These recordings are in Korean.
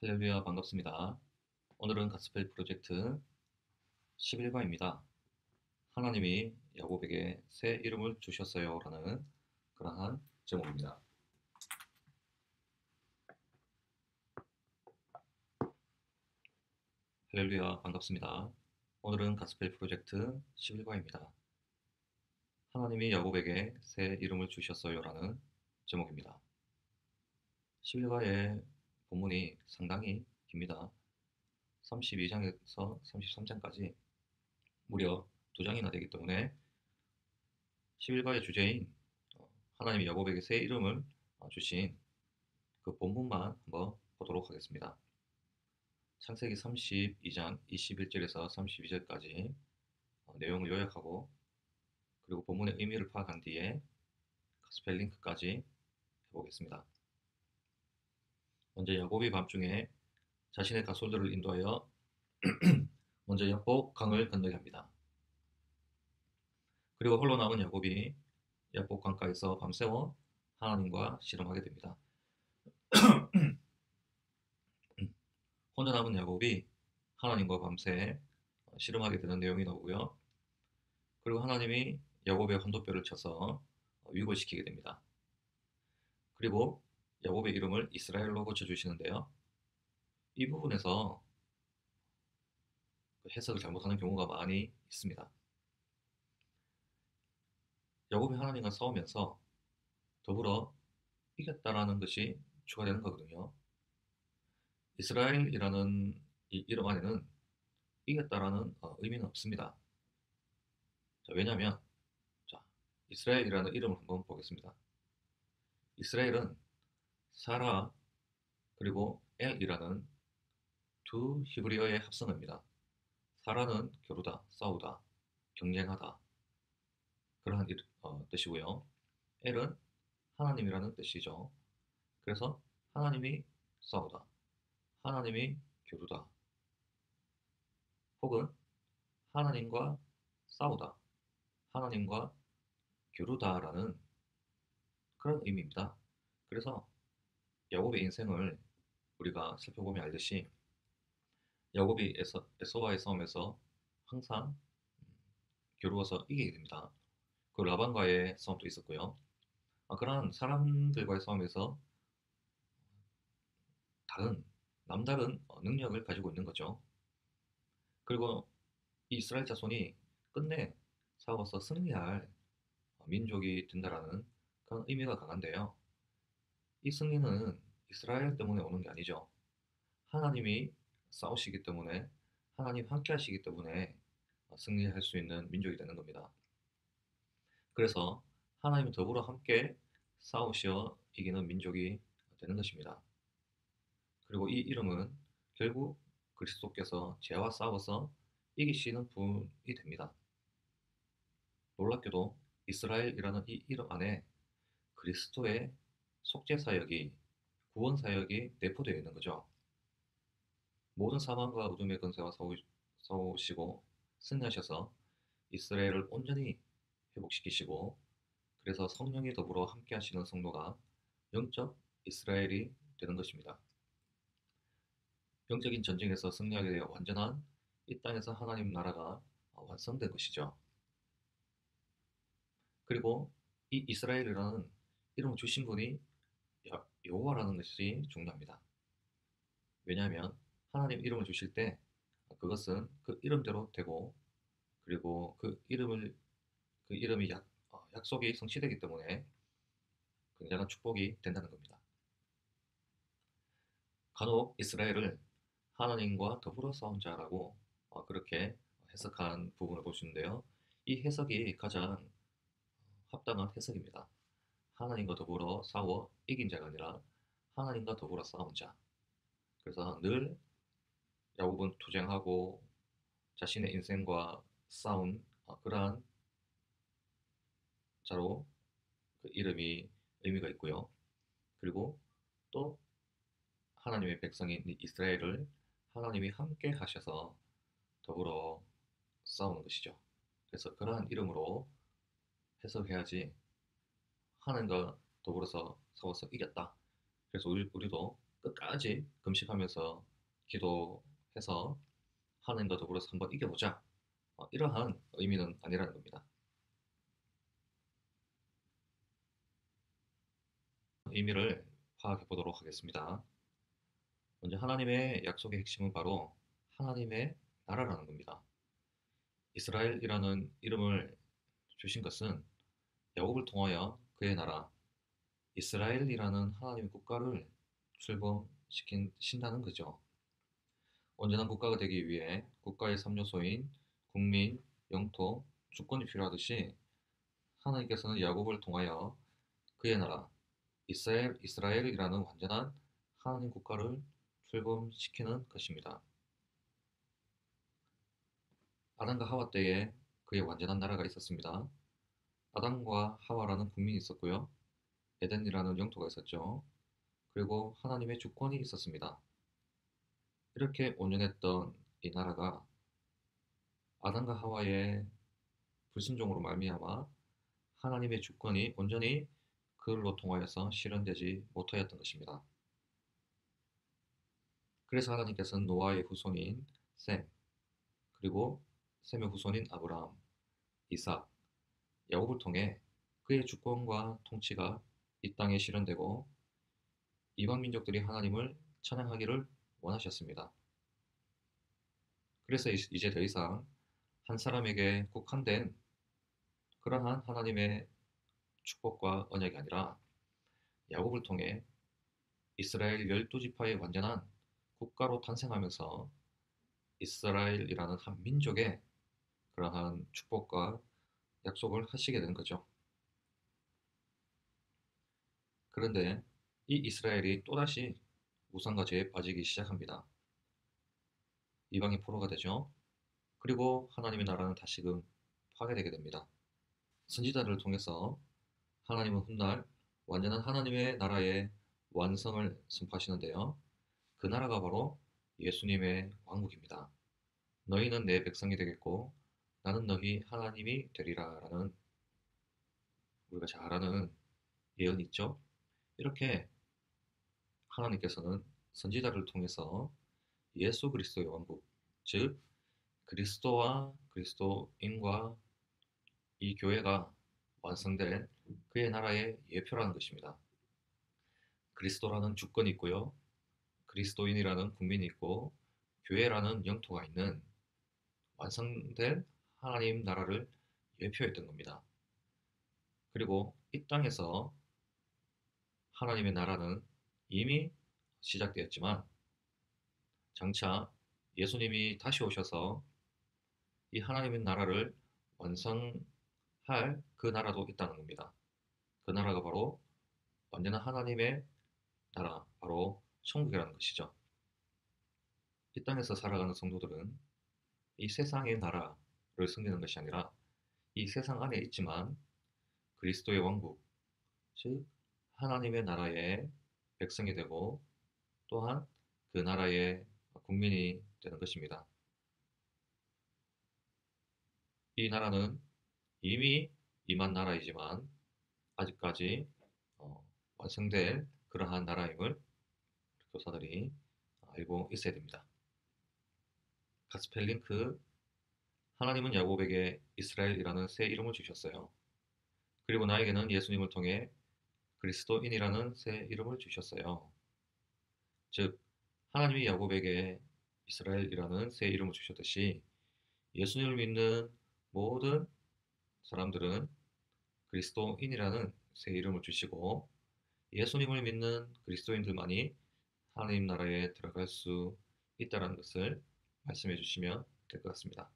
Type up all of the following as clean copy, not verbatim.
할렐루야 반갑습니다. 오늘은 가스펠 프로젝트 11과입니다. 하나님이 야곱에게 새 이름을 주셨어요 라는 그러한 제목입니다. 할렐루야 반갑습니다. 오늘은 가스펠 프로젝트 11과입니다. 하나님이 야곱에게 새 이름을 주셨어요 라는 제목입니다. 11과의 본문이 상당히 깁니다. 32장에서 33장까지 무려 2장이나 되기 때문에 11과의 주제인 하나님이 야곱에게 새 이름을 주신 그 본문만 한번 보도록 하겠습니다. 창세기 32장 21절에서 32절까지 내용을 요약하고 그리고 본문의 의미를 파악한 뒤에 가스펠 링크까지 해보겠습니다. 먼저 야곱이 밤중에 자신의 가솔들을 인도하여 먼저 야복 강을 건너게 합니다. 그리고 홀로 남은 야곱이 야복 강가에서 밤새워 하나님과 씨름하게 됩니다. 혼자 남은 야곱이 하나님과 밤새 씨름하게 되는 내용이 나오고요. 그리고 하나님이 야곱의 헌도뼈를 쳐서 위골시키게 됩니다. 그리고 야곱의 이름을 이스라엘로 고쳐주시는데요. 이 부분에서 해석을 잘못하는 경우가 많이 있습니다. 야곱이 하나님과 싸우면서 더불어 이겼다라는 것이 추가되는 거거든요. 이스라엘이라는 이 이름 안에는 이겼다라는 의미는 없습니다. 자, 왜냐하면 이스라엘이라는 이름을 한번 보겠습니다. 이스라엘은 사라 그리고 엘이라는 두 히브리어의 합성어입니다. 사라는 겨루다, 싸우다, 경쟁하다 그러한 뜻이고요. 엘은 하나님이라는 뜻이죠. 그래서 하나님이 싸우다, 하나님이 겨루다, 혹은 하나님과 싸우다, 하나님과 겨루다라는 그런 의미입니다. 그래서 야곱의 인생을 우리가 살펴보면 알듯이 야곱이 에서와의 싸움에서 항상 겨루어서 이기게 됩니다. 그 라반과의 싸움도 있었고요. 그러한 사람들과의 싸움에서 남다른 능력을 가지고 있는 거죠. 그리고 이 이스라엘 자손이 끝내 싸워서 승리할 민족이 된다라는 그런 의미가 강한데요. 이 승리는 이스라엘 때문에 오는 게 아니죠. 하나님이 싸우시기 때문에 하나님 함께 하시기 때문에 승리할 수 있는 민족이 되는 겁니다. 그래서 하나님 더불어 함께 싸우시어 이기는 민족이 되는 것입니다. 그리고 이 이름은 결국 그리스도께서 죄와 싸워서 이기시는 분이 됩니다. 놀랍게도 이스라엘이라는 이 이름 안에 그리스도의 속죄 사역이 구원 사역이 내포되어 있는 거죠. 모든 사망과 어둠의 권세와 싸우시고 승리하셔서 이스라엘을 온전히 회복시키시고 그래서 성령이 더불어 함께 하시는 성도가 영적 이스라엘이 되는 것입니다. 영적인 전쟁에서 승리하게 되어 완전한 이 땅에서 하나님 나라가 완성된 것이죠. 그리고 이 이스라엘이라는 이름을 주신 분이 여호와라는 것이 중요합니다. 왜냐하면 하나님 이름을 주실 때 그것은 그 이름대로 되고 그리고 그 이름이 약속이 성취되기 때문에 굉장한 축복이 된다는 겁니다. 간혹 이스라엘을 하나님과 더불어 싸운 자라고 그렇게 해석한 부분을 볼 수 있는데요. 이 해석이 가장 합당한 해석입니다. 하나님과 더불어 싸워 이긴 자가 아니라 하나님과 더불어 싸운 자. 그래서 늘 야곱은 투쟁하고 자신의 인생과 싸운 그러한 자로 그 이름이 의미가 있고요. 그리고 또 하나님의 백성인 이스라엘을 하나님이 함께 하셔서 더불어 싸우는 것이죠. 그래서 그러한 이름으로 해석해야지 하나님과 더불어서 싸워서 이겼다. 그래서 우리도 끝까지 금식하면서 기도해서 하나님과 더불어서 한번 이겨보자. 이러한 의미는 아니라는 겁니다. 의미를 파악해 보도록 하겠습니다. 먼저 하나님의 약속의 핵심은 바로 하나님의 나라라는 겁니다. 이스라엘이라는 이름을 주신 것은 야곱을 통하여 그의 나라, 이스라엘이라는 하나님의 국가를 출범시킨다는 거죠. 온전한 국가가 되기 위해 국가의 3요소인 국민, 영토, 주권이 필요하듯이 하나님께서는 야곱을 통하여 그의 나라, 이스라엘이라는 완전한 하나님 국가를 출범시키는 것입니다. 아담과 하와 때에 그의 완전한 나라가 있었습니다. 아담과 하와라는 국민이 있었고요. 에덴이라는 영토가 있었죠. 그리고 하나님의 주권이 있었습니다. 이렇게 온전했던 이 나라가 아담과 하와의 불순종으로 말미암아 하나님의 주권이 온전히 그들로 통하여서 실현되지 못하였던 것입니다. 그래서 하나님께서는 노아의 후손인 셈, 그리고 셈의 후손인 아브라함, 이삭, 야곱을 통해 그의 주권과 통치가 이 땅에 실현되고 이방 민족들이 하나님을 찬양하기를 원하셨습니다. 그래서 이제 더 이상 한 사람에게 국한된 그러한 하나님의 축복과 언약이 아니라 야곱을 통해 이스라엘 12지파의 완전한 국가로 탄생하면서 이스라엘이라는 한 민족의 그러한 축복과 약속을 하시게 되는 거죠. 그런데 이 이스라엘이 또다시 우상과 죄에 빠지기 시작합니다. 이방의 포로가 되죠. 그리고 하나님의 나라는 다시금 파괴되게 됩니다. 선지자들을 통해서 하나님은 훗날 완전한 하나님의 나라의 완성을 선포하시는데요. 그 나라가 바로 예수님의 왕국입니다. 너희는 내 백성이 되겠고 나는 너희 하나님이 되리라 라는 우리가 잘 아는 예언이 있죠. 이렇게 하나님께서는 선지자를 통해서 예수 그리스도의 왕국, 즉 그리스도와 그리스도인과 이 교회가 완성될 그의 나라의 예표라는 것입니다. 그리스도라는 주권이 있고요. 그리스도인이라는 국민이 있고 교회라는 영토가 있는 완성된 하나님 나라를 예표했던 겁니다. 그리고 이 땅에서 하나님의 나라는 이미 시작되었지만 장차 예수님이 다시 오셔서 이 하나님의 나라를 완성할 그 나라도 있다는 겁니다. 그 나라가 바로 완전한 하나님의 나라, 바로 천국이라는 것이죠. 이 땅에서 살아가는 성도들은 이 세상의 나라를 섬기는 것이 아니라 이 세상 안에 있지만 그리스도의 왕국, 즉 하나님의 나라의 백성이 되고 또한 그 나라의 국민이 되는 것입니다. 이 나라는 이미 임한 나라이지만 아직까지 완성될 그러한 나라임을 교사들이 알고 있어야 됩니다. 가스펠 링크. 하나님은 야곱에게 이스라엘이라는 새 이름을 주셨어요. 그리고 나에게는 예수님을 통해 그리스도인이라는 새 이름을 주셨어요. 즉 하나님이 야곱에게 이스라엘이라는 새 이름을 주셨듯이 예수님을 믿는 모든 사람들은 그리스도인이라는 새 이름을 주시고 예수님을 믿는 그리스도인들만이 하나님 나라에 들어갈 수 있다는 것을 말씀해 주시면 될 것 같습니다.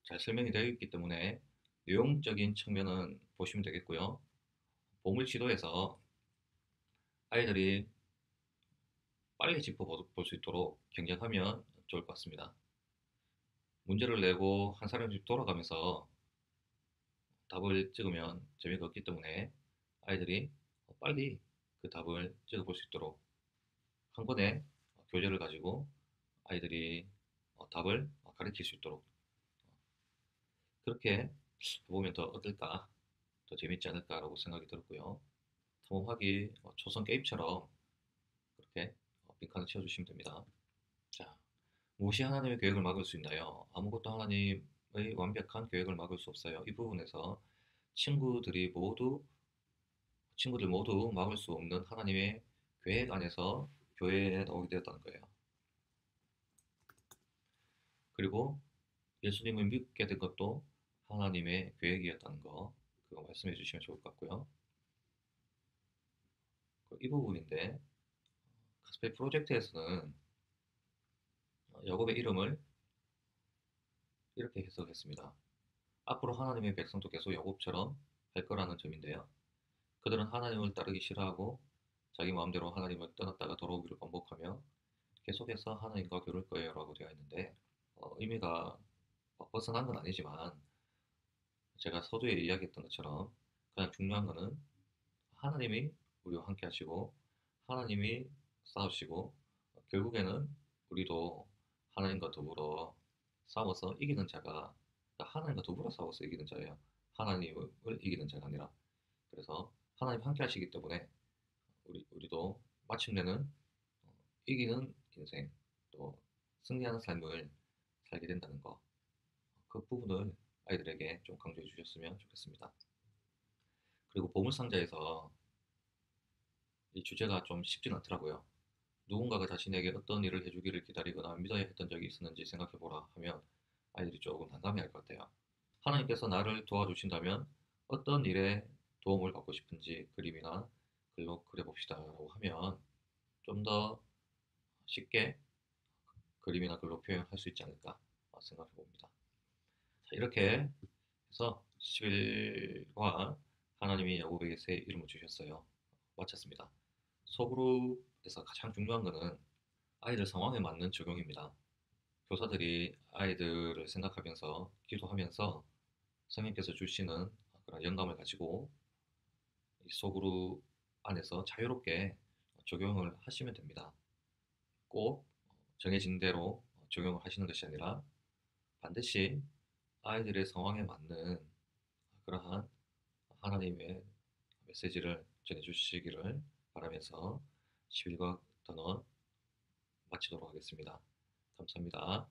잘 설명이 되어 있기 때문에 내용적인 측면은 보시면 되겠고요. 보물 지도에서 아이들이 빨리 짚어볼 수 있도록 경쟁하면 좋을 것 같습니다. 문제를 내고 한 사람씩 돌아가면서 답을 찍으면 재미가 없기 때문에 아이들이 빨리 그 답을 찍어볼 수 있도록 한 권의 교재를 가지고 아이들이 답을 가르칠 수 있도록 그렇게 보면 더 어떨까, 더 재밌지 않을까라고 생각이 들었고요. 탐험하기 초성 게임처럼 그렇게 빈칸을 채워주시면 됩니다. 자, 무엇이 하나님의 계획을 막을 수 있나요? 아무것도 하나님의 완벽한 계획을 막을 수 없어요. 이 부분에서 친구들 모두 막을 수 없는 하나님의 계획 안에서 교회에 나오게 되었다는 거예요. 그리고 예수님을 믿게 된 것도 하나님의 계획이었다는 거, 그거 말씀해 주시면 좋을 것 같고요. 이 부분인데, 가스페 프로젝트에서는 야곱의 이름을 이렇게 해석했습니다. 앞으로 하나님의 백성도 계속 야곱처럼 할 거라는 점인데요. 그들은 하나님을 따르기 싫어하고 자기 마음대로 하나님을 떠났다가 돌아오기를 반복하며 계속해서 하나님과 겨룰 거예요 라고 되어 있는데, 의미가 벗어난 건 아니지만 제가 서두에 이야기했던 것처럼 그냥 중요한 거는 하나님이 우리와 함께 하시고 하나님이 싸우시고 결국에는 우리도 하나님과 더불어 싸워서 이기는 자가, 그러니까 하나님과 더불어 싸워서 이기는 자예요. 하나님을 이기는 자가 아니라. 그래서 하나님 함께 하시기 때문에 우리도 마침내는 이기는 인생, 또 승리하는 삶을 살게 된다는 거, 그 부분을 아이들에게 좀 강조해 주셨으면 좋겠습니다. 그리고 보물상자에서 이 주제가 좀 쉽진 않더라고요. 누군가가 자신에게 어떤 일을 해주기를 기다리거나 믿어야 했던 적이 있었는지 생각해보라 하면 아이들이 조금 난감해할 것 같아요. 하나님께서 나를 도와주신다면 어떤 일에 도움을 받고 싶은지 그림이나 글로 그려봅시다 라고 하면 좀 더 쉽게 그림이나 글로 표현할 수 있지 않을까 생각해 봅니다. 자, 이렇게 해서 11화 하나님이 야곱에게 새 이름을 주셨어요. 마쳤습니다. 소그룹에서 가장 중요한 것은 아이들 상황에 맞는 적용입니다. 교사들이 아이들을 생각하면서 기도하면서 성령께서 주시는 그런 영감을 가지고 이 소그룹 안에서 자유롭게 적용을 하시면 됩니다. 꼭 정해진 대로 적용을 하시는 것이 아니라 반드시 아이들의 상황에 맞는 그러한 하나님의 메시지를 전해주시기를 바라면서 11과 단원 마치도록 하겠습니다. 감사합니다.